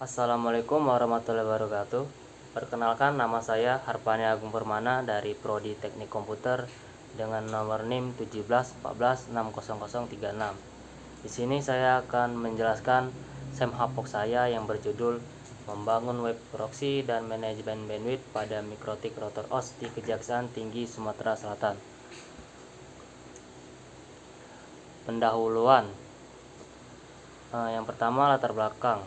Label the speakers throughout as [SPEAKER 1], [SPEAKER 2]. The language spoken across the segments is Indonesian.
[SPEAKER 1] Assalamualaikum warahmatullahi wabarakatuh. Perkenalkan, nama saya Harpani Agung Permana dari Prodi Teknik Komputer dengan nomor NIM 1714600636. Di sini saya akan menjelaskan semhapok saya yang berjudul Membangun Web Proxy dan Manajemen Bandwidth pada Mikrotik Router OS di Kejaksaan Tinggi Sumatera Selatan. Pendahuluan. Yang pertama, latar belakang.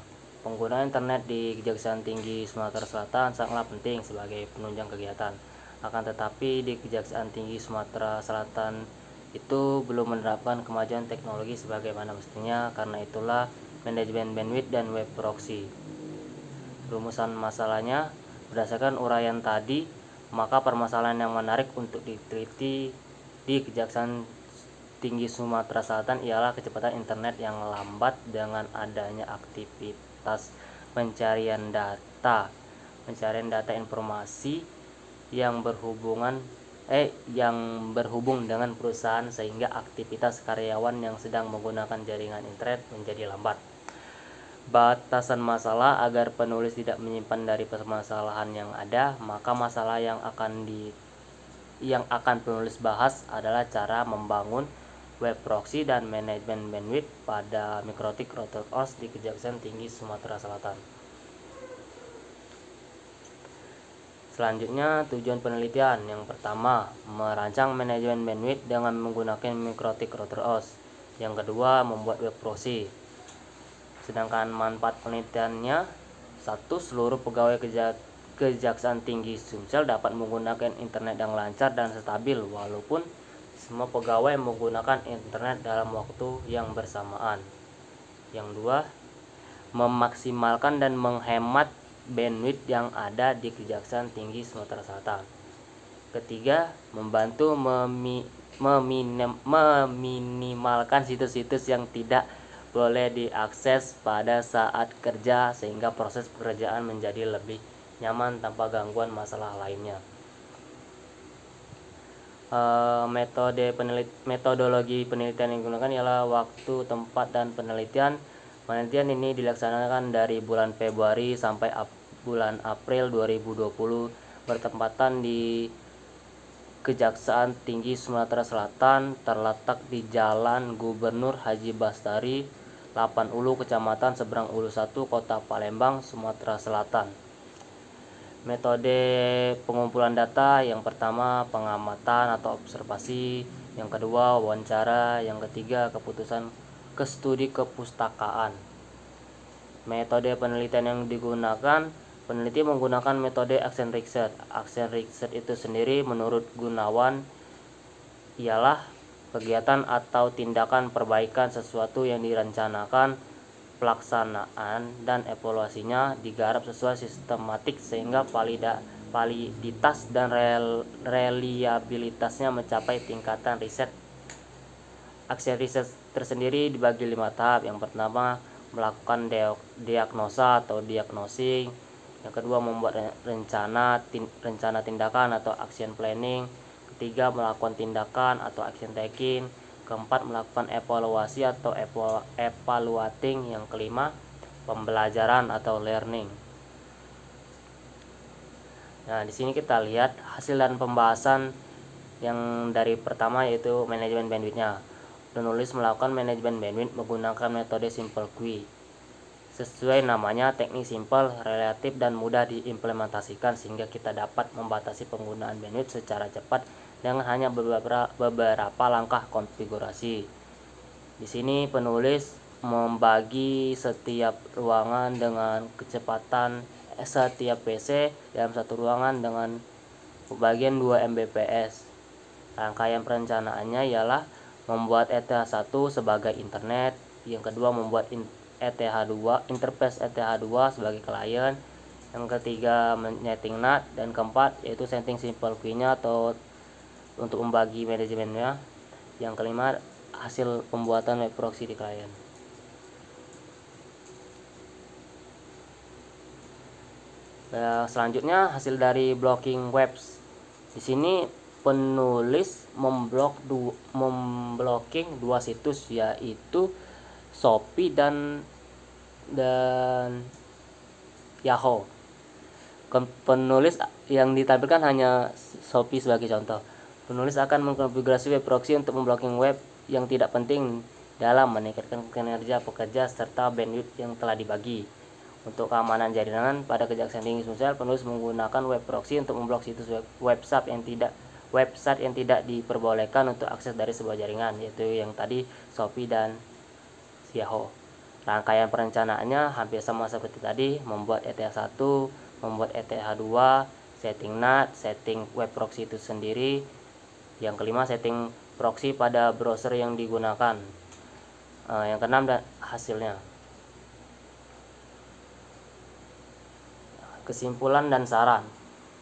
[SPEAKER 1] Penggunaan internet di Kejaksaan Tinggi Sumatera Selatan sangatlah penting sebagai penunjang kegiatan. Akan tetapi di Kejaksaan Tinggi Sumatera Selatan itu belum menerapkan kemajuan teknologi sebagaimana mestinya, karena itulah manajemen bandwidth dan web proxy. Rumusan masalahnya, berdasarkan uraian tadi, maka permasalahan yang menarik untuk diteliti di Kejaksaan Tinggi Sumatera Selatan ialah kecepatan internet yang lambat dengan adanya aktivitas pencarian data informasi yang berhubung dengan perusahaan, sehingga aktivitas karyawan yang sedang menggunakan jaringan internet menjadi lambat. Batasan masalah agar penulis tidak menyimpan dari permasalahan yang ada, maka masalah yang akan penulis bahas adalah cara membangun web proxy dan manajemen bandwidth pada Mikrotik Router OS di Kejaksaan Tinggi Sumatera Selatan. Selanjutnya, tujuan penelitian. Yang pertama, merancang manajemen bandwidth dengan menggunakan Mikrotik Router OS. Yang kedua, membuat web proxy. Sedangkan manfaat penelitiannya: 1. Seluruh pegawai Kejaksaan Tinggi Sumsel dapat menggunakan internet yang lancar dan stabil, walaupun semua pegawai menggunakan internet dalam waktu yang bersamaan. Yang 2, memaksimalkan dan menghemat bandwidth yang ada di Kejaksaan Tinggi Sumatera Selatan. Ketiga, membantu meminimalkan situs-situs yang tidak boleh diakses pada saat kerja, sehingga proses pekerjaan menjadi lebih nyaman tanpa gangguan masalah lainnya. Metodologi penelitian yang digunakan ialah waktu, tempat, dan penelitian. Penelitian ini dilaksanakan dari bulan Februari sampai bulan April 2020, bertempatan di Kejaksaan Tinggi Sumatera Selatan, terletak di Jalan Gubernur Haji Bastari, 8 Ulu, Kecamatan Seberang Ulu 1, Kota Palembang, Sumatera Selatan. Metode pengumpulan data: yang pertama, pengamatan atau observasi; yang kedua, wawancara; yang ketiga, studi kepustakaan. Metode penelitian yang digunakan: peneliti menggunakan metode action research. Action research itu sendiri menurut Gunawan ialah kegiatan atau tindakan perbaikan sesuatu yang direncanakan, pelaksanaan dan evaluasinya digarap sesuai sistematik sehingga validitas dan reliabilitasnya mencapai tingkatan riset. Action research tersendiri dibagi 5 tahap. Yang pertama, melakukan diagnosa atau diagnosing. Yang kedua, membuat rencana tindakan atau action planning. Ketiga, melakukan tindakan atau action taking. Keempat, melakukan evaluasi atau evaluating. Yang kelima, pembelajaran atau learning. Nah, di sini kita lihat hasil dan pembahasan yang dari pertama, yaitu manajemen bandwidthnya. Penulis melakukan manajemen bandwidth menggunakan metode Simple GUI. Sesuai namanya, teknik simple, relatif, dan mudah diimplementasikan, sehingga kita dapat membatasi penggunaan bandwidth secara cepat dengan hanya beberapa langkah konfigurasi. Di sini penulis membagi setiap ruangan dengan kecepatan setiap PC dalam satu ruangan dengan pembagian 2 Mbps. Rangkaian perencanaannya ialah membuat ETH1 sebagai internet, yang kedua membuat interface ETH2 sebagai klien, yang ketiga setting NAT, dan keempat yaitu setting simple GUI-nya atau untuk membagi manajemennya. Yang kelima, hasil pembuatan web proxy di klien. Selanjutnya, hasil dari blocking webs. Di sini penulis memblocking 2 situs, yaitu Shopee dan Yahoo. Penulis yang ditampilkan hanya Shopee sebagai contoh. Penulis akan mengkonfigurasi web proxy untuk memblocking web yang tidak penting dalam meningkatkan kinerja pekerja serta bandwidth yang telah dibagi. Untuk keamanan jaringan pada Kejaksaan Tinggi Sumsel, penulis menggunakan web proxy untuk memblok situs website yang tidak diperbolehkan untuk akses dari sebuah jaringan, yaitu yang tadi Shopee dan Yahoo. Rangkaian perencanaannya hampir sama seperti tadi, membuat ETH1, membuat ETH2, setting NAT, setting web proxy itu sendiri. Yang kelima, setting proxy pada browser yang digunakan. Yang keenam, dan hasilnya. Kesimpulan dan saran.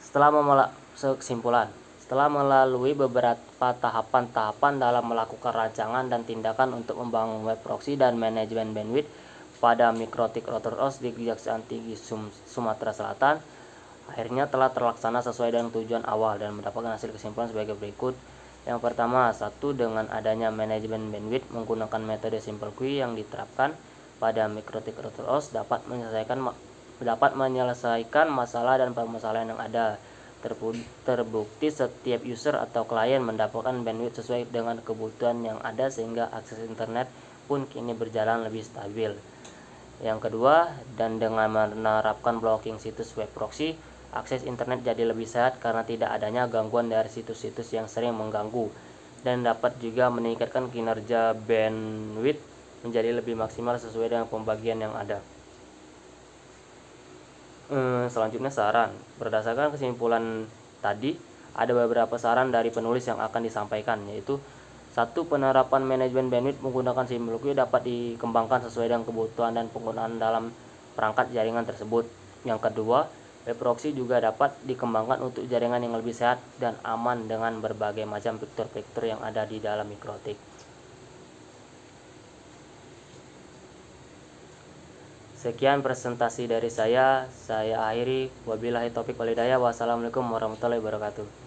[SPEAKER 1] Setelah melalui beberapa tahapan-tahapan dalam melakukan rancangan dan tindakan untuk membangun web proxy dan manajemen bandwidth pada Mikrotik Router OS di Kejaksaan Tinggi Sumatera Selatan, akhirnya telah terlaksana sesuai dengan tujuan awal dan mendapatkan hasil kesimpulan sebagai berikut. Yang pertama, dengan adanya manajemen bandwidth menggunakan metode Simple Queue yang diterapkan pada Mikrotik Router OS dapat menyelesaikan masalah dan permasalahan yang ada. Terbukti setiap user atau klien mendapatkan bandwidth sesuai dengan kebutuhan yang ada sehingga akses internet pun kini berjalan lebih stabil. Yang kedua, dan dengan menerapkan blocking situs web proxy, akses internet jadi lebih sehat karena tidak adanya gangguan dari situs-situs yang sering mengganggu, dan dapat juga meningkatkan kinerja bandwidth menjadi lebih maksimal sesuai dengan pembagian yang ada. Selanjutnya saran. Berdasarkan kesimpulan tadi, ada beberapa saran dari penulis yang akan disampaikan, yaitu 1. Penerapan manajemen bandwidth menggunakan Simple Queue dapat dikembangkan sesuai dengan kebutuhan dan penggunaan dalam perangkat jaringan tersebut. Yang kedua, web proxy juga dapat dikembangkan untuk jaringan yang lebih sehat dan aman dengan berbagai macam fitur-fitur yang ada di dalam Mikrotik. Sekian presentasi dari saya akhiri. Wabillahi taufik wal hidayah. Wassalamualaikum warahmatullahi wabarakatuh.